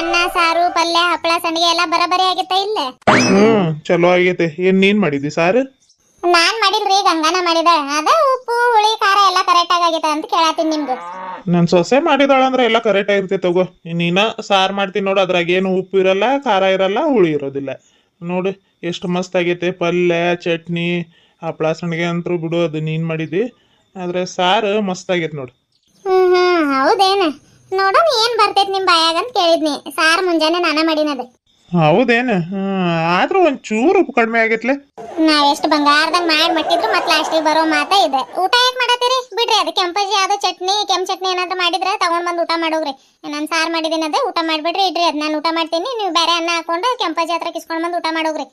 ಅನ್ನ ಸಾರು ಪಲ್ಯ ಹಪ್ಪಳ ಸಂಡಿಗೆ ಎಲ್ಲ ಬರಬರಿ ಆಗಿತ್ತ ಇಲ್ಲ? ಚಲೋ ಆಗೈತೆ. ಏನ್ ನೀನ್ ಮಾಡಿದಿ ಸಾರು? ನಾನ್ ಮಾಡಿಲ್ರಿ, ಗಂಗಾನ ಮಾಡಿದ. ಅದ ಉಪ್ಪು ಹುಳಿ ಖಾರ ಎಲ್ಲ ಕರೆಕ್ಟ್ ಆಗೈತ ಅಂತ ಕೇಳತ್ತೀನಿ ನಿಮ್ಗೆ. ನನ್ ಸೊಸೆ ಮಾಡಿದಾಳ ಅಂದ್ರೆ ಎಲ್ಲ ಕರೆಕ್ಟ್ ಆಗಿರ್ತೈತೆ ತಗೋ. ನೀನ ಸಾರು ಮಾಡ್ತೀನಿ ನೋಡು, ಅದ್ರಾಗ ಏನು ಉಪ್ಪು ಇರಲ್ಲ, ಖಾರ ಇರಲ್ಲ, ಹುಳಿ ಇರೋದಿಲ್ಲ. ನೋಡು ಎಷ್ಟು ಮಸ್ತ್ ಆಗೈತೆ. ಪಲ್ಯ ಚಟ್ನಿ ಹಪ್ಪಳ ಸಂಡಿಗೆ ಅಂತೂ ಬಿಡು, ಅದು ನೀನ್ ಮಾಡಿದಿ. ಆದ್ರೆ ಸಾರು ಮಸ್ತ್ ಆಗೈತೆ ನೋಡು. ಹೌದೇನ? ನೋಡೋಣ ಏನ್ ಬರ್ತೈತಿ ನಿಮ್ ಬಾಯಾಗ ಅಂತ ಕೇಳಿದ್ನಿ. ಸಾರು ಮುಂಜಾನೆ ನಾನ ಮಾಡಿನದ. ಹೌದೇನು? ಆದ್ರೂ ಒಂಚೂರು ಉಪ್ಪು ಕಡಿಮೆ ಆಗೈತ್ಲೆ. ನಾವೆಷ್ಟು ಬಂಗಾರದಂಗ್ ಮಾಡಿ ಮಟ್ಟಿದ್ರು ಮತ್ ಲಾಸ್ಟಿಗೆ ಬರೋ ಮಾತ ಇದೆ. ಊಟ ಯಾಕೆ ಮಾಡತ್ತೀರಿ? ಬಿಡ್ರಿ, ಅದು ಕೆಂಪಜಿ ಯಾವ್ದೋ ಚಟ್ನಿ ಕೆಂಪ್ ಚಟ್ನಿ ಏನಾದ್ರು ಮಾಡಿದ್ರೆ ತಗೊಂಡ್ ಬಂದು ಊಟ ಮಾಡೋಗ್ರಿ. ನಾನು ಸಾರು ಮಾಡಿದ್ದೀನಿ, ಅದ ಊಟ ಮಾಡ್ಬಿಡ್ರಿ. ಇಡ್ರಿ, ಅದ್ ನಾನು ಊಟ ಮಾಡ್ತೀನಿ, ನೀವು ಬೇರೆ ಅನ್ನ ಹಾಕೊಂಡು ಕೆಂಪಜಿ ಹತ್ರ ಕಿಸ್ಕೊಂಡ್ ಬಂದು ಊಟ ಮಾಡೋಗ್ರಿ.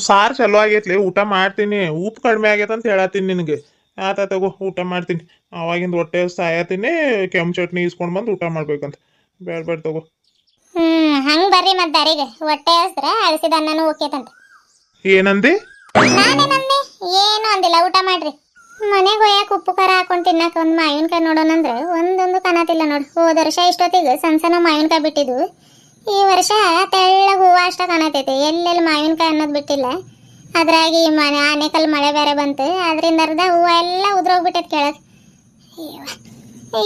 ಸಾರು ಚಲೋ ಆಗೈತ್ಲಿ, ಊಟ ಮಾಡ್ತೀನಿ. ಉಪ್ಪು ಕಡಿಮೆ ಆಗೈತೆ ಅಂತ ಹೇಳತ್ತೀನಿ ನಿನಗೆ. ಆತ ತಗೋ, ಊಟ ಮಾಡ್ತೀನಿ. ಅವಾಗಿಂದ ಹೊಟ್ಟೆ ಸಾಯತೀನಿ, ಕೆಂಪು ಚಟ್ನಿ ಇಸ್ಕೊಂಡ್ ಬಂದು ಊಟ ಮಾಡ್ಬೇಕಂತ. ಬೇಡ ತಗೋ. ಹಂಗ್ ಬರ್ರಿ ಮತ್ ದಾರಿಗೆ. ಹೊಟ್ಟೆ ಹಸ್ದ್ರ ಅಳಸಿದ ಅನ್ನನೂ ಓಕೇತಂತ. ಏನಂದಿ? ನಾನೇನಂದಿ? ಏನು ಅಂದಿಲ್ಲ, ಊಟ ಮಾಡ್ರಿ. ಮನೆಗೆ ಹೋಯಾಕ ಉಪ್ಪು ಖಾರ ಹಾಕೊಂಡು ತಿನ್ನಾಕ ಒಂದು ಮಾವಿನಕಾಯಿ ನೋಡೋಣಂದ್ರೆ ಒಂದೊಂದು ಕಾಣತಿಲ್ಲ ನೋಡು. ಹೋದ ವರ್ಷ ಇಷ್ಟೊತ್ತಿಗೆ ಸಣ್ಣ ಮಾವಿನಕಾಯಿ ಬಿಟ್ಟಿದ್ವು. ಈ ವರ್ಷ ತೆಳ್ಳಗ ಹೂವು ಅಷ್ಟ ಕಾಣತೈತೆ. ಎಲ್ಲೆಲ್ಲಿ ಮಾವಿನಕಾಯಿ ಅನ್ನೋದು ಬಿಟ್ಟಿಲ್ಲ. ಅದ್ರಾಗಿ ಆನೆಕಲ್ ಮಳೆ ಬೇರೆ ಬಂತು. ಅದರಿಂದ ಅರ್ಧ ಹೂವು ಎಲ್ಲ ಉದ್ರೋಗ್ಬಿಟ್ಟೈತೆ ಕೆಳಗೆ.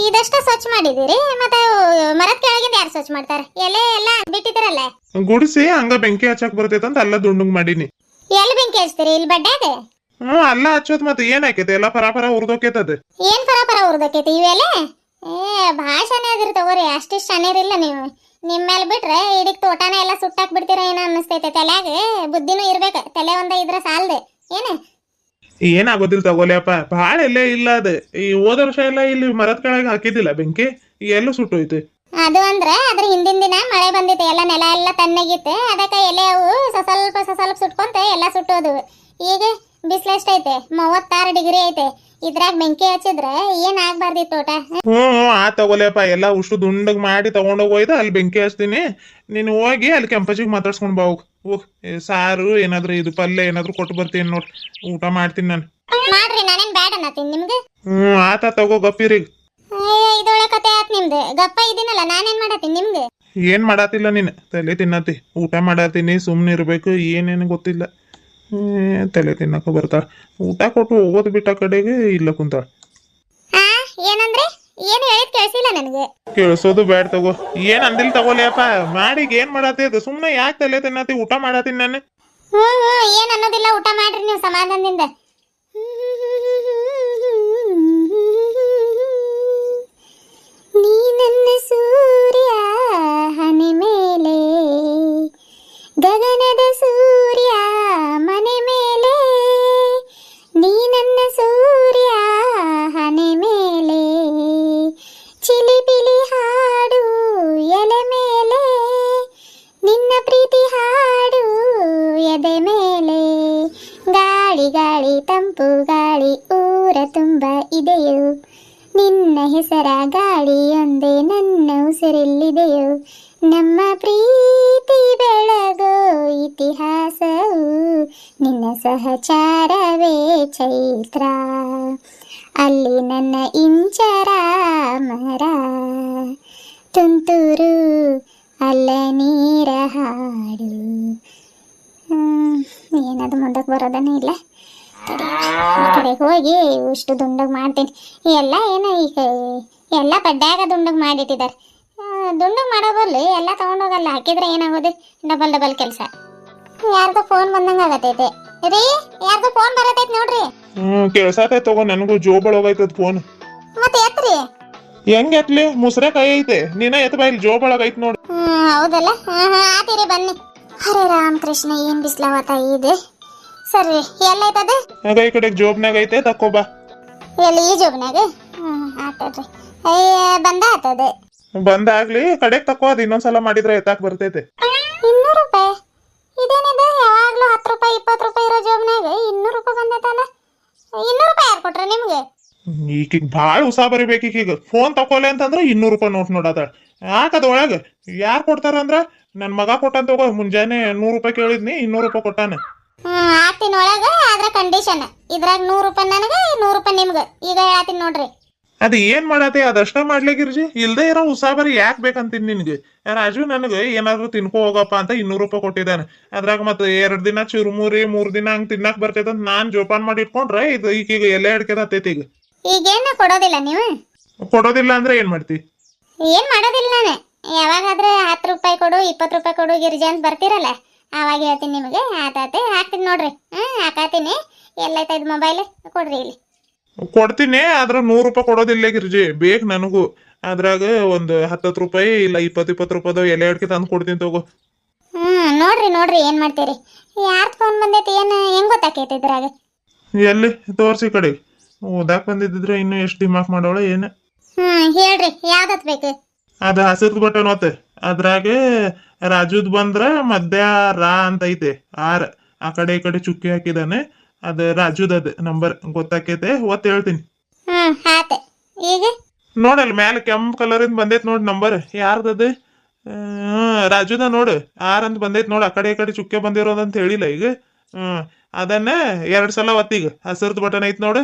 ಇದಷ್ಟ ಸ್ವಚ್ಛ ಮಾಡಿದಿರಿ, ಮತ್ತೆ ಮರದ ಕೆಳಗಿಂದ ಯಾರು ಸ್ವಚ್ಛ ಮಾಡ್ತಾರೆ? ಎಲೆ ಎಲ್ಲ ಬಿಟ್ಟಿದ್ದೀರಲ್ಲ. ಗುಡಿಸಿ ಹಂಗ ಬೆಂಕಿ ಹಚ್ಚಕ್ ಬರ್ತೈತಂತ ಅಲ್ಲ ದುಂಡಂಗ್ ಮಾಡೀನಿ. ಎಲ್ಲಿ ಬೆಂಕಿ ಹಚ್ತೀರಿ? ಇಲ್ಲಿ ಬಡ್ಡ್ಯಾಗ? ಅಲ್ಲ ಹಚ್ಚೋದ್ ಮತ್ತೆ ಏನಾಕೈತೆ? ಎಲ್ಲ ಪರ ಉರ್ದೋಕೈತದ. ಏನ್ ಪರ ಉರ್ದಕೈತಿ ಇವೆಲೆ? ಭಾಳ ಶನಿಯಾದಿರಿ ತಗೋರಿ. ಅಷ್ಟಿಷ್ಟು ಶನಿಯರಿಲ್ಲ ನೀವು. ನಿಮ್ಮ ಮೇಲೆ ಬಿಟ್ರೆ ಇಡೀ ತೋಟನ ಎಲ್ಲ ಸುಟ್ಟಾಕ್ ಬಿಡ್ತೀರ ಏನೋ ಅನ್ನಿಸ್ತೈತೆ. ತಲೆಯಾಗ ಬುದ್ಧಿನೂ ಇರ್ಬೇಕು. ತಲೆ ಒಂದ ಇದ್ರ ಸಾಲ್ದೆ ಏನ? ಏನಾಗೋದಿಲ್ಲ ತಗೋಲಿಯಪ್ಪ. ಭಾಳ ಎಲ್ಲೇ ಇಲ್ಲ ಅದ. ಈ ಹೋದ ವರ್ಷ ಎಲ್ಲ ಇಲ್ಲಿ ಮರದ ಕೆಳಗೆ ಹಾಕಿದ್ದಿಲ್ಲ ಬೆಂಕಿ, ಎಲ್ಲೂ ಸುಟ್ಟೋಯ್ತು. ಅದು ಅಂದ್ರೆ ಅದ್ರ ಹಿಂದಿನ ದಿನ ಮಳೆ ಬಂದಿತ್ತು. ಎಲ್ಲ ನೆಲ ಎಲ್ಲ ತಣ್ಣಗಿತ್ತು. ಅದಕ್ಕೆ ಎಲೆ ಅವು ಸ್ವಲ್ಪ ಸುಟ್ಕೊಂತ ಎಲ್ಲ ಸುಟ್ಟೋದು. ಈಗ ಬಿಸಿಲು ಎಷ್ಟೈತೆ? 36 ಡಿಗ್ರಿ ಐತೆ. ಇದ್ರಾಗ ಬೆಂಕಿ ಹಚ್ಚಿದ್ರೆ ಏನ್ ಆಗ್ಬಾರ್ದಿ ತೋಟ? ಆ ತಗೋಲಿಯಪ್ಪ. ಎಲ್ಲ ಉಷ್ಟು ದುಂಡಗ್ ಮಾಡಿ ತಗೊಂಡೋಗ್ ಹೋಯ್ದ ಅಲ್ಲಿ ಬೆಂಕಿ ಹಚ್ತೀನಿ. ನೀನು ಹೋಗಿ ಅಲ್ಲಿ ಕೆಂಪಜಿಗೆ ಮಾತಾಡ್ಸ್ಕೊಂಡ್ ಬಾ. ಹೋಗ್ ಸಾರು ಏನಾದ್ರು ಇದು ಪಲ್ಯ ಏನಾದ್ರು ಕೊಟ್ಟು ಬರ್ತೀನಿ ನೋಡ್. ಊಟ ಮಾಡ್ತೀನಿ ನಾನು. ಮಾಡ್ರಿ, ನಾನೇನ್ ಬ್ಯಾಡ ಅನ್ನತ್ತೀನಿ ನಿಮ್ಗೆ. ಆತ ತಗೋ, ಗಪ್ಪಿರಿ. ಇದೊಳೆ ಕತೆ ಆತ್ ನಿಮ್ದು. ಗಪ್ಪ ಇದೀನಲ್ಲ, ನಾನೇನ್ ಮಾಡತ್ತೀನಿ ನಿಮ್ಗೆ? ಏನ್ ಮಾಡಾತಿಲ್ಲ ನೀನ್, ತಲೆ ತಿನ್ನತಿ. ಊಟ ಮಾಡಾತೀನಿ, ಸುಮ್ನೆ ಇರ್ಬೇಕು. ಏನೇನು ಗೊತ್ತಿಲ್ಲ. ತಲೆ ತಿನ್ನಕ ಬರ್ತಾಳ. ಊಟ ಕೊಟ್ಟು ಹೋಗೋದು ಬಿಟ್ಟ ಕಡೆಗೆ ಇಲ್ಲ ಕುಂತಾಳ. ಏನಂದ್ರೆ? ಏನ್ ಹೇಳಿದ್ ಕೇಳಿಸಿಲ್ಲ ನನಗೆ. ಕೇಳಿಸೋದು ಬೇಡ ತಗೋ. ಏನ್ ಅಂದಿಲ್ ತಗೋಲಿಯಪ್ಪ. ಮಾಡಿಗ್ ಏನ್ ಮಾಡಾತಿ? ಅದು ಸುಮ್ನೆ ಯಾಕೆ ತಲೆ ತಿನ್ನತಿ? ಊಟ ಮಾಡಾತೀನಿ ನಾನು. ಏನ್ ಅನ್ನೋದಿಲ್ಲ, ಊಟ ಮಾಡ್ರಿ ನೀವು ಸಮಾಧಾನದಿಂದ. ನೀ ನನ್ನ ಸೂರ್ಯ ಹನಿ ಮೇಲೆ, ಗಗನದ ಸೂರ್ಯ ಮನೆ ಮೇಲೆ. ನೀ ನನ್ನ ಸೂರ್ಯ ಹನಿ ಮೇಲೆ, ಚಿಲಿಪಿಲಿ ಹಾಡು ಎಲೆ ಮೇಲೆ. ನಿನ್ನ ಪ್ರೀತಿ ಹಾಡು ಎದೆ ಮೇಲೆ. ಗಾಳಿ ಗಾಳಿ ತಂಪು ಗಾಳಿ ಊರ ತುಂಬ ಇದೆಯೋ. ನಿನ್ನ ಹೆಸರ ಗಾಳಿಯೊಂದೇ ನನ್ನ ಉಸಿರಲ್ಲಿದೆಯೋ. ನಮ್ಮ ಪ್ರೀತಿ ಬೆಳಗೋ ಇತಿಹಾಸವು ನಿನ್ನ ಸಹಚಾರವೇ ಚೈತ್ರ. ಅಲ್ಲಿ ನನ್ನ ಇಂಚರ ಮರ ತುಂತುರು ಅಲ್ಲ ನೀರ ಹಾಡು. ಏನದು ಮುಂದಕ್ಕೆ ಬರೋದನ್ನೇ ಇಲ್ಲ. ಕಡೆಗೆ ಹೋಗಿ ಇಷ್ಟು ದುಂಡಗ್ ಮಾಡ್ತೀನಿ. ಎಲ್ಲ ಏನೋ ಈಗ ಎಲ್ಲ ಬಡ್ಡ್ಯಾಗ ದುಂಡಗ್ ಮಾಡಿಟ್ಟಿದ್ದಾರೆ. ದುಂಡಗ್ ಮಾಡೋ ಬಲ್ಲಿ ಎಲ್ಲ ತಗೊಂಡೋಗಲ್ಲ. ಹಾಕಿದ್ರೆ ಏನಾಗೋದು? ಡಬಲ್ ಕೆಲಸ. ಯಾರ್ದೋ ಫೋನ್ ಬಂದಂಗ ಆಗತೈತೆ ರೀ. ಯಾರ್ದೋ ಫೋನ್ ಬರತೈತೆ ನೋಡ್ರಿ. ಕೇಳ್ಸಾತೈತೆ ತಗೋ. ನನಗೂ ಜೋಬಳೋಗೈತದ ಫೋನ್. ಮತ್ತೆ ಎತ್ರಿ. ಹೆಂಗ್ ಎತ್ಲಿ? ಮುಸ್ರೆ ಕೈ ಐತೆ. ನೀನ ಎತ್ ಬಾ, ಇಲ್ಲಿ ಜೋಬಳಗೈತ್ ನೋಡು. ಹೌದಲ್ಲ. ಆತಿರಿ ಬನ್ನಿ. ಹರೇ ರಾಮ್ ಕೃಷ್ಣ, ಏನ್ ಬಿಸ್ಲಾವತ ಇದೆ. ಸರಿ, ಎಲ್ಲೈತದ? ಆಗ ಈ ಕಡೆ ಜೋಬ್ನಾಗ ಐತೆ, ತಕ್ಕೋಬಾ. ಎಲ್ಲಿ? ಈ ಜೋಬ್ನಾಗ? ಆತಡ್ರಿ. ಬಂದ ಆತದ. ಬಂದಾಗ್ಲಿ, ಕಡೆಗ್ ತಕ್ಕೋ. ಅದು ಇನ್ನೊಂದ್ಸಲ ಮಾಡಿದ್ರೆ ಎತ್ತಾಕ್ ಬರ್ತೈತೆ. 200 ರೂಪಾಯಿ? ಇದೇನಿದೆ? ಯಾವಾಗ್ಲೂ 10 ರೂಪಾಯಿ 20 ರೂಪಾಯಿ ಇರೋ ಜೋಬ್ನಾಗ 200 ರೂಪಾಯಿ ಬಂದೈತಲ್ಲ. 200 ರೂಪಾಯಿ ಯಾರು ಕೊಟ್ರ ನಿಮ್ಗೆ? ಈಗೀಗ ಭಾಳ ಉಸಾ ಬರಿಬೇಕು. ಈಗ ಫೋನ್ ತಕೊಲೆ ಅಂತಂದ್ರೆ 200 ರೂಪಾಯಿ ನೋಟ್ ನೋಡತಾಳ. ಯಾಕದ ಒಳಗ ಯಾರು ಕೊಡ್ತಾರಂದ್ರ ನನ್ ಮಗ ಕೊಟ್ಟಂತ ತಗೋ. ಮುಂಜಾನೆ 100 ರೂಪಾಯಿ ಕೇಳಿದ್ನಿ, 200 ರೂಪಾಯಿ ಕೊಟ್ಟಾನ. ಆಗ್ತೀನಿ ಒಳಗ. ಆದ್ರ ಕಂಡೀಷನ್ ಇದ್ರಾಗ 100 ರೂಪಾಯಿ ನನಗೆ, 100 ರೂಪಾಯಿ ನಿಮ್ಗೆ. ಈಗ ಹೇಳ್ತೀನಿ ನೋಡ್ರಿ. ಅದ ಏನ್ ಮಾಡತ್ತೆ ಅದಷ್ಟ ಮಾಡ್ಲಿಕ್ಕಿರ್ಜಿ ಇಲ್ದೇ ಇರೋ ಉಸಾಬರಿ ಯಾಕೆ ಬೇಕಂತೀನಿ ನಿನ್ಗೆ. ರಾಜು ನನಗೆ ಏನಾದ್ರು ತಿನ್ಕೋ ಹೋಗಪ್ಪ ಅಂತ 200 ರೂಪಾಯಿ ಕೊಟ್ಟಿದ್ದಾನೆ. ಅದ್ರಾಗ ಮತ್ತೆ 2 ದಿನ ಚುರುಮುರಿ 3 ದಿನ ಹಂಗ್ ತಿನ್ನಕ್ ಬರ್ತೈತೆ ಅಂತ ನಾನ್ ಜೋಪಾನ ಮಾಡಿ ಇಟ್ಕೊಂಡ್ರೆ ಇದು ಈಗ ಎಲೆ ಅಡ್ಕೆದ ಹತ್ತೈತಿ. ಈಗ ಈಗೇನು ಕೊಡೋದಿಲ್ಲ ನೀವು? ಕೊಡೋದಿಲ್ಲ ಅಂದ್ರೆ ಏನ್ ಮಾಡ್ತಿ? ಏನ್ ಮಾಡೋದಿಲ್ಲ ನಾನು. ಯಾವಾಗಾದ್ರೆ 10 ರೂಪಾಯಿ ಕೊಡು 20 ರೂಪಾಯಿ ಕೊಡು ಗಿರಿಜಾ ಅಂತ ಬರ್ತೀರಲ್ಲ, ಅವಾಗ ಹೇಳ್ತೀನಿ ನಿಮಗೆ. ಆತಾತೆ ಹಾಕ್ತೀನಿ ನೋಡ್ರಿ. ಹಾಕಾತೀನಿ. ಎಲ್ಲೈತ ಇದು ಮೊಬೈಲ್ ಕೊಡ್ರಿ ಇಲ್ಲಿ. ಕೊಡ್ತೀನಿ ಆದ್ರ 100 ರೂಪಾಯಿ ಕೊಡೋದಿಲ್ಲ ಗಿರ್ಜಿ, ಬೇಕು ನನಗೂ. ಅದ್ರಾಗ ಒಂದು 10 ರೂಪಾಯಿ ಇಲ್ಲ 20 ರೂಪಾಯಿದ ಎಲೆ ಅಡ್ಕೆ ತಂದು ಕೊಡ್ತೀನಿ ತಗೋ. ನೋಡ್ರಿ ನೋಡ್ರಿ ಏನ್ ಮಾಡ್ತೀರಿ. ಯಾರ್ದು ಫೋನ್ ಬಂದೈತಿ ಏನು ಹೆಂಗ್ ಗೊತ್ತಾಕೈತಿ ಇದ್ರಾಗ? ಎಲ್ಲಿ ತೋರ್ಸಿ ಕಡೆ ಓದಾಕ್ ಬಂದಿದ್ರೆ ಇನ್ನು ಎಷ್ಟು ದಿಮಾಕ್ ಮಾಡೋಳ ಏನ. ಹೇಳ್ರಿ ಯಾವ್ದತ್ ಬೇಕು? ಅದ ಹಸಿರು ಬಟನ್ ಒತ್ತ. ಅದ್ರಾಗ ರಾಜುದ್ ಬಂದ್ರ ಮಧ್ಯ ರಾ ಅಂತ ಐತೆ 6. ಆ ಕಡೆ ಈ ಕಡೆ ಚುಕ್ಕಿ ಹಾಕಿದಾನೆ. ಅದ ರಾಜುದ್ ಅದ ನಂಬರ್ ಗೊತ್ತಾಕೈತೆ. ಒತ್ತ ಹೇಳ್ತೀನಿ. ಆತೆ. ಈಗ ನೋಡಲ್ ಮ್ಯಾಲ ಕೆಂಪ್ ಕಲರ್ ಇಂದ ಬಂದೈತ್ ನೋಡ್ ನಂಬರ್. ಯಾರ್ದದ? ರಾಜುದ ನೋಡು 6 ಅಂತ ಬಂದೈತ್ ನೋಡ್. ಆ ಕಡೆ ಈ ಕಡೆ ಚುಕ್ಕೆ ಬಂದಿರೋದಂತ ಹೇಳಿಲ್ಲ ಈಗ. ಅದನ್ನ 2 ಸಲ ಒತ್ತೀಗ. ಹಸಿರ್ದು ಬಟನ್ ಐತ್ ನೋಡು,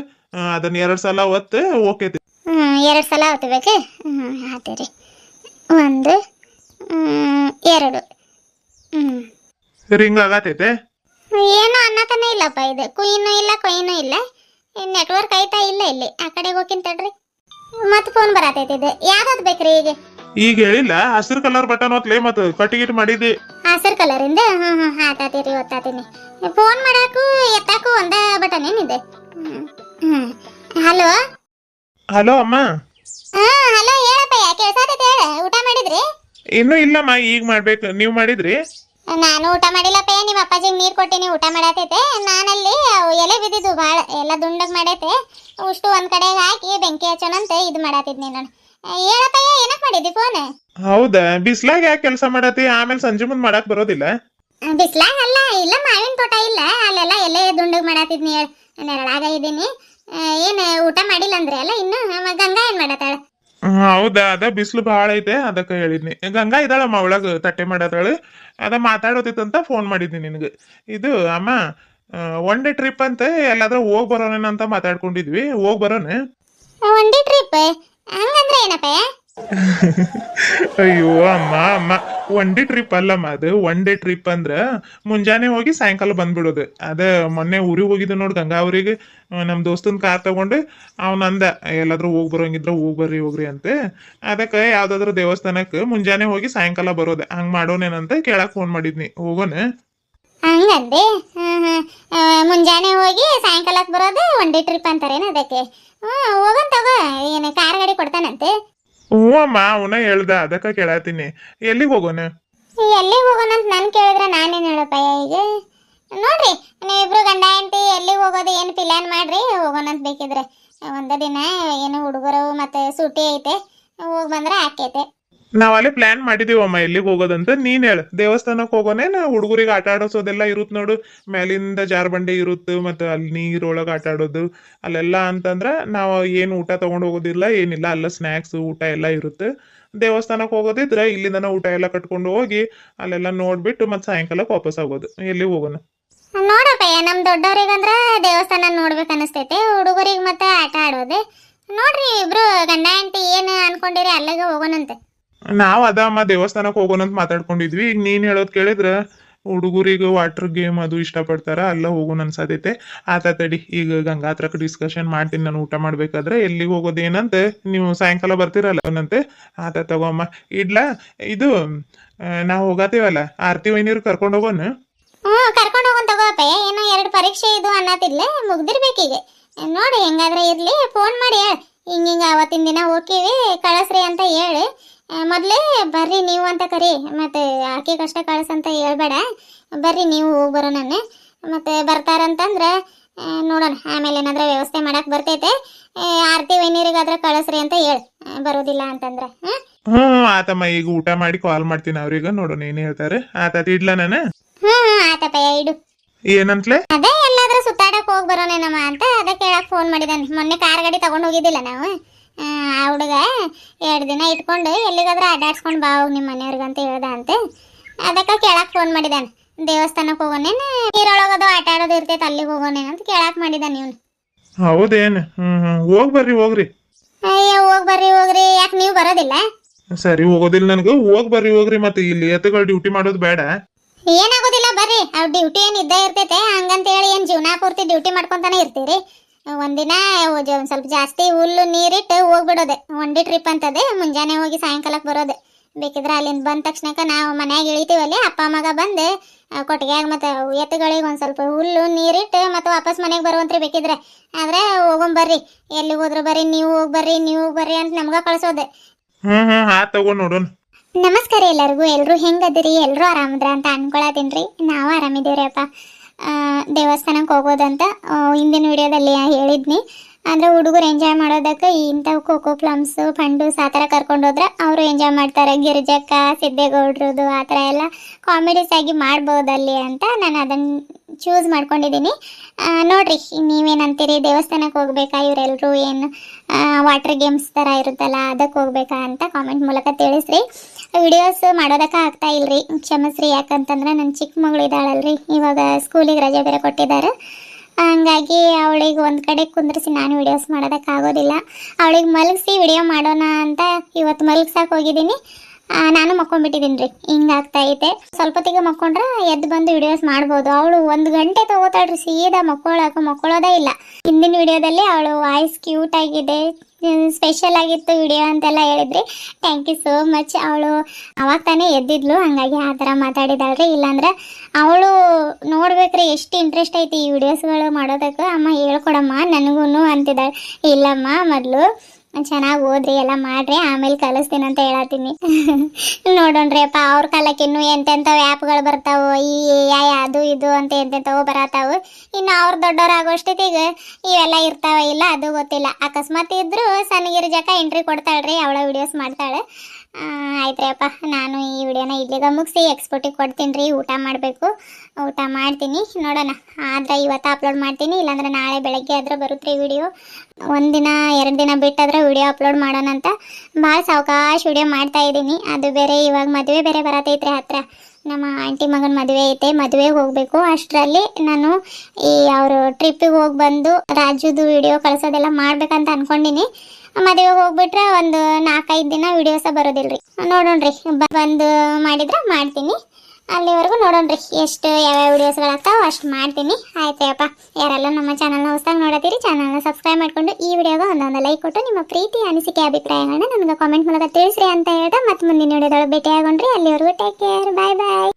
ಅದನ್ನ 2 ಸಲ ಒತ್ತ. ಓಕೆತಿ. 2 ಸಲ ಒತ್ತಬೇಕು. ಆತೀರಿ. 1 2. ರಿಂಗ್ ಆಗತೈತೆ. ಏನು ಅನ್ನತಾನೆ ಇಲ್ಲಪ್ಪ. ಇದು ಕುಯ್ನೂ ಇಲ್ಲ ಕೊಯ್ನೂ ಇಲ್ಲ. ನೆಟ್ವರ್ಕ್ ಐತಾ ಇಲ್ಲ ಇಲ್ಲಿ. ಆ ಕಡೆಗೆ ಹೋಗಿನ್ ತಡ್ರಿ. ಮತ್ತೆ ಫೋನ್ ಬರತೈತಿ. ಇದು ಯಾವ್ದು ಬೇಕ್ರಿ ಈಗ? ಈಗ ಹೇಳಿಲ್ಲ ಹಸಿರು ಕಲರ್ ಬಟನ್ ಒತ್ಲೆ ಮತ್ತ ಕಟ್ಟಿಗಿಟ್ ಮಾಡಿದಿ. ಹಸಿರು ಕಲರ್ ಇಂದ ಆತಾತೀರಿ ಒತ್ತಾತೀನಿ. ಫೋನ್ ಮಾಡಾಕು ಎತ್ತಾಕು ಒಂದ ಬಟನ್ ಏನಿದೆ? ಹಲೋ ಹಲೋ ಅಮ್ಮ. ಹಲೋ ಹೇಳಪ್ಪ. ಕೇಳ್ಸಾತೈತಿ ಹೇಳ. ಊಟ ಮಾಡಿದ್ರಿ? ಇನ್ನೂ ಇಲ್ಲಮ್ಮ, ಈಗ ಮಾಡ್ಬೇಕು. ನೀವ್ ಮಾಡಿದ್ರಿ? ನಾನು ಊಟ ಮಾಡಿಲ್ಲಪ್ಪ. ನಿಮ್ಮ ಅಪ್ಪಾಜಿಗೆ ನೀರ್ ಕೊಟ್ಟಿನಿ, ಊಟ ಮಾಡತೈತೆ. ನಾನಲ್ಲಿ ಎಲೆ ಬಿದ್ದಿದ್ದು ಭಾಳ ಎಲ್ಲ ದುಂಡಗ್ ಮಾಡೈತೆ. ಉಷ್ಟು ಒಂದ್ ಕಡೆಗೆ ಹಾಕಿ ಬೆಂಕಿ ಹಚ್ಚೋಣಂತ ಇದು ಮಾಡತ್ತಿದ್ನಿ ನಾನು. ಹೇಳಪ್ಪ ಏನಕ್ ಮಾಡಿದ್ದಿ ಫೋನ್? ಹೌದಾ, ಬಿಸ್ಲಾಗ ಯಾಕೆ ಕೆಲಸ ಮಾಡತಿ? ಆಮೇಲೆ ಸಂಜೆ ಮುಂದ್ ಮಾಡಕ್ ಬರೋದಿಲ್ಲ? ಬಿಸ್ಲಾಗ ಅಲ್ಲ, ಇಲ್ಲ ಮಾವಿನ ತೋಟ ಇಲ್ಲ ಅಲ್ಲೆಲ್ಲ ಎಲೆ ದುಂಡಗ್ ಮಾಡತ್ತಿದ್ನಿ. ಹೇಳ ನೆರಳಾಗ ಇದ್ದೀನಿ. ಏನ್ ಊಟ ಮಾಡಿಲ್ಲ ಅಂದ್ರೆ ಅಲ್ಲ ಇನ್ನು? ಗಂಗಾ ಏನ್ ಮಾಡತ್ತಾಳ? ಹೌದಾ, ಅದ ಬಿಸಿಲು ಭಾಳ ಐತೆ ಅದಕ್ಕ ಹೇಳಿದ್ನಿ. ಗಂಗಾ ಇದ್ದಾಳಮ್ಮ ಒಳಗ ತಟ್ಟೆ ಮಾಡತ್ತಾಳು. ಅದ ಮಾತಾಡೋದಿತ್ತಂತ ಫೋನ್ ಮಾಡಿದ್ನಿ ನಿನಗೆ. ಇದು ಅಮ್ಮ, 1 ಡೇ ಟ್ರಿಪ್ ಅಂತ ಎಲ್ಲಾದ್ರೂ ಹೋಗ್ ಬರೋಣ ಅಂತ ಮಾತಾಡ್ಕೊಂಡಿದ್ವಿ. ಹೋಗ್ ಬರೋಣ? 1 ಡೇ ಟ್ರಿಪ್ ಹಂಗಂದ್ರೆ ಏನಪ್ಪ? ಅಯ್ಯೋ ಅಮ್ಮ 1 ಡೇ ಟ್ರಿಪ್ ಅಲ್ಲಮ್ಮ, ಅದು 1 ಡೇ ಟ್ರಿಪ್ ಅಂದ್ರ ಮುಂಜಾನೆ ಹೋಗಿ ಸಾಯಂಕಾಲ ಬಂದ್ಬಿಡೋದು. ಅದ ಮೊನ್ನೆ ಊರಿಗೆ ಹೋಗಿದ್ದು ನೋಡ್ ಗಂಗಾ ಊರಿಗೆ. ನಮ್ ದೋಸ್ತನ್ ಕಾರ್ ತಗೊಂಡು ಅವನಂದ ಎಲ್ಲಾದ್ರೂ ಹೋಗ್ ಬರೋಂಗಿದ್ರ ಹೋಗ್ರಿ ಅಂತ. ಅದಕ್ಕೆ ಯಾವ್ದಾದ್ರು ದೇವಸ್ಥಾನಕ್ಕೆ ಮುಂಜಾನೆ ಹೋಗಿ ಸಾಯಂಕಾಲ ಬರೋದು ಹಂಗ್ ಮಾಡೋನೇನಂತ ಕೇಳಕ್ ಫೋನ್ ಮಾಡಿದ್ನಿ. ಹೋಗೋಣ? ಹಂಗಂದೆ. ಮುಂಜಾನೆ ಹೋಗಿ ಸಾಯಂಕಾಲಕ್ಕೆ ಬರೋದು 1 ಡೇ ಟ್ರಿಪ್ ಅಂತಾರೇನು ಅದಕ್ಕೆ? ಹೋಗನ್ ತಗೋ. ಏನು ಕಾರ್ ಗಾಡಿ ಕೊಡ್ತಾನಂತೆ? ಹ್ಞೂ ಅಮ್ಮ, ಅವನ ಹೇಳ್ದ, ಅದಕ್ಕ ಕೇಳತ್ತೀನಿ. ಎಲ್ಲಿಗೆ ಹೋಗೋಣ? ಎಲ್ಲಿಗೆ ಹೋಗೋಣ ಅಂತ ನನ್ ಕೇಳಿದ್ರೆ ನಾನೇನು ಹೇಳಪ್ಪ ಈಗ? ನೋಡ್ರಿ ನೀವಿಬ್ರು ಗಂಡ ಹೆಂಡತಿ ಎಲ್ಲಿಗೆ ಹೋಗೋದು ಏನು ಪ್ಲಾನ್ ಮಾಡ್ರಿ, ಹೋಗೋಣ ಅಂತ. ಬೇಕಿದ್ರೆ ಒಂದ ದಿನ ಏನು ಹುಡುಗರು ಮತ್ತೆ ಸೂಟಿ ಐತೆ, ಹೋಗಿ ಬಂದ್ರೆ ಆಕೈತೆ. ನಾವ್ ಅಲ್ಲಿ ಪ್ಲಾನ್ ಮಾಡಿದೀವಮ್ಮ ಎಲ್ಲಿಗೆ ಹೋಗೋದಂತ. ನೀನ್ ಹೇಳ. ದೇವಸ್ಥಾನಕ್ಕೆ ಹೋಗೋನೇನ ಹುಡುಗರಿಗೆ ಆಟ ಆಡೋಸೋದೆಲ್ಲ ಇರುತ್ ನೋಡು. ಮೇಲಿಂದ ಜಾರ್ಬಂಡಿ ಇರುತ್ತೆ, ಮತ್ತೆ ಅಲ್ಲಿ ನೀರೊಳಗೆ ಆಟ ಆಡೋದು ಅಲ್ಲೆಲ್ಲ ಅಂತಂದ್ರ ನಾವು ಏನು ಊಟ ತಗೊಂಡ್ ಹೋಗೋದಿಲ್ಲ ಏನಿಲ್ಲ. ಅಲ್ಲ ಸ್ನ್ಯಾಕ್ಸ್ ಊಟ ಎಲ್ಲ ಇರುತ್ತೆ. ದೇವಸ್ಥಾನಕ್ಕೆ ಹೋಗೋದಿದ್ರೆ ಇಲ್ಲಿಂದನ ಊಟ ಎಲ್ಲ ಕಟ್ಕೊಂಡು ಹೋಗಿ ಅಲ್ಲೆಲ್ಲ ನೋಡ್ಬಿಟ್ಟು ಮತ್ತೆ ಸಾಯಂಕಾಲಕ್ಕೆ ವಾಪಸ್ ಆಗೋದು. ಎಲ್ಲಿ ಹೋಗೋಣ? ನೋಡಪ್ಪ, ನಮ್ ದೊಡ್ಡವ್ರಿಗಂದ್ರ ದೇವಸ್ಥಾನ ನೋಡ್ಬೇಕು ಅನಿಸ್ತೈತೆ, ಹುಡುಗರಿಗೆ ಮತ್ತೆ ಆಟ ಆಡೋದು. ನೋಡ್ರಿ ಇಬ್ರು ಗಂಡ ಹೆಂಡತಿ ಏನು ಅನ್ಕೊಂಡಿರಿ ಅಲ್ಲಿಗೆ ಹೋಗೋಣಂತೆ. ನಾವ್ ಅದಮ್ಮ ದೇವಸ್ಥಾನಕ್ಕೆ ಹೋಗೋಣ ಅಂತ ಮಾತಾಡ್ಕೊಂಡಿದ್ವಿ. ಈಗ ನೀನ್ ಹೇಳೋದ್ ಕೇಳಿದ್ರ ಹುಡುಗರಿಗೆ ವಾಟರ್ ಗೇಮ್ ಅದು ಇಷ್ಟಪಡ್ತಾರ, ಅಲ್ಲ ಹೋಗೋಣ ಅನ್ಸತೈತೆ. ಆತ ತಡಿ, ಈಗ ಗಂಗಾ ಹತ್ರಕ್ಕೆ ಡಿಸ್ಕಷನ್ ಮಾಡ್ತೀನಿ ನಾನು ಊಟ ಮಾಡ್ಬೇಕಾದ್ರೆ. ಎಲ್ಲಿಗೆ ಹೋಗೋದು ಏನಂತೆ ನೀವು ಸಾಯಂಕಾಲ ಬರ್ತೀರಲ್ಲ ಅವನಂತೆ. ಆತ ತಗೋಮ್ಮ, ಇಡ್ಲಾ. ಇದು ನಾವು ಹೋಗತೀವಲ್ಲ ಆರ್ತಿ ವೈನಿಯರ್ ಕರ್ಕೊಂಡು ಹೋಗೋಣ? ಕರ್ಕೊಂಡು ಹೋಗೋಣ ತಗೋಪ್ಪ. ಏನೋ 2 ಪರೀಕ್ಷೆ ಇದು ಅನ್ನತಿಲ್ಲ, ಮುಗ್ದಿರ್ಬೇಕೀಗ. ನೋಡಿ ಹೆಂಗಾದ್ರೆ ಇರ್ಲಿ, ಫೋನ್ ಮಾಡಿ ಹೇಳ ಹಿಂಗ ಅವತ್ತಿನ ದಿನ ಹೋಗ್ತೀವಿ ಕಳಿಸ್ರಿ ಅಂತ ಹೇಳಿ. ಮೊದಲೇ ಬರ್ರಿ ನೀವು ಅಂತ ಕರಿ, ಮತ್ತೆ ಆಕೆ ಕಷ್ಟ ಕಳ್ಸಂತ ಹೇಳ್ಬೇಡ. ಬರ್ರಿ ನೀವು ಹೋಗಿ ಬರೋಣ. ಮತ್ತೆ ಬರ್ತಾರಂತಂದ್ರೆ ನೋಡೋಣ, ಆಮೇಲೆ ಏನಾದ್ರೂ ವ್ಯವಸ್ಥೆ ಮಾಡಕ್ ಬರ್ತೈತೆ. ಆರ್ತಿ ವೈನೀರಿಗಾದ್ರೆ ಕಳಿಸ್ರಿ ಅಂತ ಹೇಳಿ, ಬರೋದಿಲ್ಲ ಅಂತಂದ್ರೆ. ಆತಮ್ಮ, ಈಗ ಊಟ ಮಾಡಿ ಕಾಲ್ ಮಾಡ್ತೀನಿ ಅವ್ರಿಗೆ, ನೋಡೋಣ ಏನ್ ಹೇಳ್ತಾರೆ. ಆತ ಇಡ್ಲಾ ನಾನು? ಆತಪ್ಪ ಇಡು. ಏನಂತ್ಲೆ? ಅದೇ ಎಲ್ಲಾದ್ರೂ ಸುತ್ತಾಡಕ್ ಹೋಗಿ ಬರೋಣೇನಮ್ಮ ಅಂತ ಅದಕ್ಕೆ ಹೇಳಕ್ ಫೋನ್ ಮಾಡಿದಾನೆ. ಮೊನ್ನೆ ಕಾರ್ ಗಾಡಿ ತಗೊಂಡ್ ಹೋಗಿದ್ದಿಲ್ಲ ನಾವು. ಆ ಹುಡುಗ 2 ದಿನ ಇಟ್ಕೊಂಡು ಎಲ್ಲಿಗಾದ್ರೂ ಅಡ್ಡಾಡ್ಸ್ಕೊಂಡು ಬಾ ಹೋಗಿ ನಿಮ್ಮ ಮನೆಯವ್ರಿಗಂತ ಹೇಳ್ದ ಅಂತೆ. ಅದಕ್ಕೆ ಕೇಳಕ್ ಫೋನ್ ಮಾಡಿದಾನೆ. ದೇವಸ್ಥಾನಕ್ಕೆ ಹೋಗೋನೇನು, ನೀರೊಳಗದು ಆಟ ಆಡೋದು ಇರ್ತೈತೆ ಅಲ್ಲಿಗೆ ಹೋಗೋನೇನು ಅಂತ ಕೇಳಕ್ ಮಾಡಿದಾನೆ ಇವನು. ಹೌದೇನು? ಹೋಗ್ಬರ್ರಿ ಹೋಗ್ರಿ. ಅಯ್ಯ ಹೋಗ್ರಿ ಯಾಕೆ ನೀವು ಬರೋದಿಲ್ಲ? ಸರಿ ಹೋಗೋದಿಲ್ಲ ನನಗೆ. ಹೋಗ್ರಿ ಮತ್ತೆ ಇಲ್ಲಿ ಎತ್ತುಗಳು ಡ್ಯೂಟಿ ಮಾಡೋದು ಬೇಡ. ಏನಾಗೋದಿಲ್ಲ ಬರ್ರಿ, ಅವ್ರ ಡ್ಯೂಟಿ ಏನ್ ಇದ್ದೇ ಇರ್ತೈತೆ. ಹಂಗಂತ ಹೇಳಿ ಏನ್ ಜೀವನ ಪೂರ್ತಿ ಡ್ಯೂಟಿ ಮಾಡ್ಕೊಂತಾನೆ ಇರ್ತೀರಿ? ಒಂದಿನ ಒಂದ್ ಸ್ವಲ್ಪ ಜಾಸ್ತಿ ಹುಲ್ಲು ನೀರಿಟ್ಟು ಹೋಗ್ಬಿಡೋದೆ. ಒನ್ ಡೇ ಟ್ರಿಪ್ ಅಂತದೆ, ಮುಂಜಾನೆ ಹೋಗಿ ಸಾಯಂಕಾಲಕ್ಕೆ ಬರೋದೆ. ಬೇಕಿದ್ರೆ ಅಲ್ಲಿಂದ ಬಂದ ತಕ್ಷಣಕ್ಕೆ ನಾವು ಮನ್ಯಾಗ ಇಳಿತೀವಲ್ಲಿ, ಅಪ್ಪ ಮಗ ಬಂದು ಕೊಟ್ಟಿಗೆಯಾಗ ಮತ್ತೆ ಎತ್ತುಗಳಿಗೆ ಒಂದ್ ಸ್ವಲ್ಪ ಹುಲ್ಲು ನೀರಿಟ್ಟು ಮತ್ತೆ ವಾಪಸ್ ಮನೆಗೆ ಬರುವಂತ್ರಿ ಬೇಕಿದ್ರೆ. ಆದ್ರೆ ಹೋಗೊಂಬರ್ರಿ, ಎಲ್ಲಿಗೆ ಹೋದ್ರು ಬರ್ರಿ, ನೀವು ಹೋಗ್ಬರ್ರಿ ಅಂತ ನಮ್ಗ ಕಳ್ಸೋದೆ. ಹಾ ತಗೋ ನೋಡೋಣ. ನಮಸ್ಕಾರ ಎಲ್ಲರಿಗೂ. ಎಲ್ರು ಹೆಂಗದಿರಿ? ಎಲ್ರು ಆರಾಮದ್ರ ಅಂತ ಅನ್ಕೊಳತೀನ್ರಿ. ನಾವು ಆರಾಮಿದ್ದೀವ್ರಿ ಅಪ್ಪ. ದೇವಸ್ಥಾನಕ್ಕೆ ಹೋಗೋದಂತ ಹಿಂದಿನ ವಿಡಿಯೋದಲ್ಲಿ ಹೇಳಿದ್ನಿ. ಅಂದ್ರೆ ಹುಡುಗರು ಎಂಜಾಯ್ ಮಾಡೋದಕ್ಕೆ ಇಂಥವು ಖೋಖೋ, ಪ್ಲಮ್ಸ್, ಫಂಡೂಸ್ ಆ ಥರ ಕರ್ಕೊಂಡೋದ್ರೆ ಅವರು ಎಂಜಾಯ್ ಮಾಡ್ತಾರೆ. ಗಿರಿಜಕ್ಕ, ಸಿದ್ದೇಗೌಡ್ರದು ಆ ಥರ ಎಲ್ಲ ಕಾಮಿಡೀಸ್ ಆಗಿ ಮಾಡ್ಬೋದಲ್ಲಿ ಅಂತ ನಾನು ಅದನ್ನು ಚೂಸ್ ಮಾಡ್ಕೊಂಡಿದ್ದೀನಿ. ನೋಡ್ರಿ ನೀವೇನಂತೀರಿ? ದೇವಸ್ಥಾನಕ್ಕೆ ಹೋಗ್ಬೇಕಾ ಇವರೆಲ್ಲರೂ? ಏನು ವಾಟರ್ ಗೇಮ್ಸ್ ಥರ ಇರುತ್ತಲ್ಲ ಅದಕ್ಕೆ ಹೋಗ್ಬೇಕಾ ಅಂತ ಕಾಮೆಂಟ್ ಮೂಲಕ ತಿಳಿಸ್ರಿ. ವಿಡಿಯೋಸ್ ಮಾಡೋದಕ್ಕೆ ಆಗ್ತಾ ಇಲ್ರಿ, ಕ್ಷಮಿಸ್ರಿ. ಯಾಕಂತಂದ್ರೆ ನನ್ನ ಚಿಕ್ಕ ಮಗಳು ಇದ್ದಾಳಲ್ರಿ, ಇವಾಗ ಸ್ಕೂಲಿಗೆ ರಜೆ ಬೇರೆ ಕೊಟ್ಟಿದ್ದಾರೆ. ಹಂಗಾಗಿ ಅವಳಿಗೆ ಒಂದು ಕಡೆ ಕುಂದ್ರಿಸಿ ನಾನು ವಿಡಿಯೋಸ್ ಮಾಡೋದಕ್ಕಾಗೋದಿಲ್ಲ. ಅವಳಿಗೆ ಮಲಗಿಸಿ ವಿಡಿಯೋ ಮಾಡೋಣ ಅಂತ ಇವತ್ತು ಮಲಗ್ಸಕ್ಕೆ ಹೋಗಿದ್ದೀನಿ. ನಾನು ಮಕ್ಕೊಂಡ್ಬಿಟ್ಟಿದ್ದೀನಿ ರೀ. ಹಿಂಗಾಗ್ತಾ ಐತೆ. ಸ್ವಲ್ಪ ಹೊತ್ತಿಗೆ ಮಕ್ಕೊಂಡ್ರೆ ಎದ್ದು ಬಂದು ವಿಡಿಯೋಸ್ ಮಾಡ್ಬೋದು. ಅವಳು 1 ಗಂಟೆ ತಗೋತಾಳ್ರಿ ಸೀದಾ ಮಕ್ಕೊಳ್ಳೋದೇ ಇಲ್ಲ. ಹಿಂದಿನ ವಿಡಿಯೋದಲ್ಲಿ ಅವಳು ವಾಯ್ಸ್ ಕ್ಯೂಟ್ ಆಗಿದೆ, ಸ್ಪೆಷಲ್ ಆಗಿತ್ತು ವಿಡಿಯೋ ಅಂತೆಲ್ಲ ಹೇಳಿದ್ರಿ. Thank you so much. ಅವಳು ಅವಾಗ ತಾನೇ ಎದ್ದಿದ್ಲು, ಹಂಗಾಗಿ ಆ ಥರ ಮಾತಾಡಿದಾಳ್ರಿ. ಇಲ್ಲಾಂದ್ರೆ ಅವಳು ನೋಡ್ಬೇಕ್ರಿ ಎಷ್ಟು ಇಂಟ್ರೆಸ್ಟ್ ಐತಿ ಈ ವಿಡಿಯೋಸ್ಗಳು ಮಾಡೋದಕ್ಕೆ. ಅಮ್ಮ ಹೇಳ್ಕೊಡಮ್ಮ ನನಗೂ ಅಂತಿದ್ದಾಳೆ. ಇಲ್ಲಮ್ಮ ಮೊದಲು ಚೆನ್ನಾಗಿ ಓದ್ರಿ, ಎಲ್ಲ ಮಾಡ್ರಿ, ಆಮೇಲೆ ಕಲಿಸ್ತೀನಿ ಅಂತ ಹೇಳತ್ತೀನಿ. ನೋಡೋಣ್ರಿ ಅಪ್ಪ, ಅವ್ರ ಕಾಲಕ್ಕೆ ಇನ್ನೂ ಎಂತೆಂಥವು ಆ್ಯಪ್ಗಳು ಬರ್ತಾವು, ಈ AI ಅದು ಇದು ಅಂತ ಎಂತೆಂಥವು ಬರತ್ತಾವು. ಇನ್ನು ಅವ್ರು ದೊಡ್ಡವರಾಗೋಷ್ಟೊತ್ತಿಗೆ ಇವೆಲ್ಲ ಇರ್ತಾವ ಇಲ್ಲ ಅದು ಗೊತ್ತಿಲ್ಲ. ಅಕಸ್ಮಾತ್ ಇದ್ರೂ ಸಣ್ಣಗಿರಿಜಕ್ಕ ಎಂಟ್ರಿ ಕೊಡ್ತಾಳ್ರಿ, ಅವಳ ವಿಡಿಯೋಸ್ ಮಾಡ್ತಾಳೆ. ಆಯ್ತ್ರಿ ಅಪ್ಪ, ನಾನು ಈ ವಿಡಿಯೋನ ಇಲ್ಲಿಗೆ ಮುಗಿಸಿ ಎಕ್ಸ್ಪೋರ್ಟಿಗೆ ಕೊಡ್ತೀನಿ ರೀ. ಊಟ ಮಾಡಬೇಕು, ಊಟ ಮಾಡ್ತೀನಿ. ನೋಡೋಣ, ಆದರೆ ಇವತ್ತು ಅಪ್ಲೋಡ್ ಮಾಡ್ತೀನಿ, ಇಲ್ಲಾಂದ್ರೆ ನಾಳೆ ಬೆಳಗ್ಗೆ ಆದ್ರೆ ಬರುತ್ತೆ ರೀ ವಿಡಿಯೋ. 1 ದಿನ 2 ದಿನ ಬಿಟ್ಟಾದ್ರೆ ವಿಡಿಯೋ ಅಪ್ಲೋಡ್ ಮಾಡೋಣ ಅಂತ ಭಾಳ ಸಾವಕಾಶ ವಿಡಿಯೋ ಮಾಡ್ತಾ ಇದ್ದೀನಿ. ಅದು ಬೇರೆ ಇವಾಗ ಮದುವೆ ಬೇರೆ ಬರತೈತ್ರಿ ಹತ್ರ. ನಮ್ಮ ಆಂಟಿ ಮಗನ ಮದುವೆ ಐತೆ, ಮದುವೆಗೆ ಹೋಗಬೇಕು. ಅಷ್ಟರಲ್ಲಿ ನಾನು ಈ ಅವರು ಟ್ರಿಪ್ಪಿಗೆ ಹೋಗಿ ಬಂದು ರಾಜುದು ವಿಡಿಯೋ ಕಳಿಸೋದೆಲ್ಲ ಮಾಡ್ಬೇಕಂತ ಅನ್ಕೊಂಡಿನಿ. ಮದುವೆಗೆ ಹೋಗ್ಬಿಟ್ರೆ ಒಂದು 4-5 ದಿನ ವಿಡಿಯೋಸ ಬರೋದಿಲ್ರಿ. ನೋಡೋಣ್ರಿ, ಬಂದು ಮಾಡಿದ್ರೆ ಮಾಡ್ತೀನಿ. ಅಲ್ಲಿವರೆಗೂ ನೋಡೋಣ್ರಿ ಎಷ್ಟು ಯಾವ್ಯಾವ ವಿಡಿಯೋಸ್ಗಳಾಗ್ತಾವ ಅಷ್ಟು ಮಾಡ್ತೀನಿ. ಆಯ್ತಪ್ಪ, ಯಾರೆಲ್ಲ ನಮ್ಮ ಚಾನಲ್ನ ಹೊಸದಾಗಿ ನೋಡತ್ತೀರಿ ಚಾನಲ್ನ ಸಬ್ಸ್ಕ್ರೈಬ್ ಮಾಡಿಕೊಂಡು ಈ ವಿಡಿಯೋಗೆ ಒಂದೊಂದು ಲೈಕ್ ಕೊಟ್ಟು ನಿಮ್ಮ ಪ್ರೀತಿ ಅನಿಸಿಕೆ ಅಭಿಪ್ರಾಯಗಳನ್ನ ನನಗೆ ಕಾಮೆಂಟ್ ಮೂಲಕ ತಿಳಿಸ್ರಿ ಅಂತ ಹೇಳ್ತಾ ಮತ್ತೆ ಮುಂದಿನ ವಿಡಿಯೋದೊಳಗೆ ಭೇಟಿ ಆಗೋಣ್ರಿ. ಅಲ್ಲಿವರೆಗೂ ಟೇಕ್ ಕೇರ್, ಬಾಯ್ ಬಾಯ್.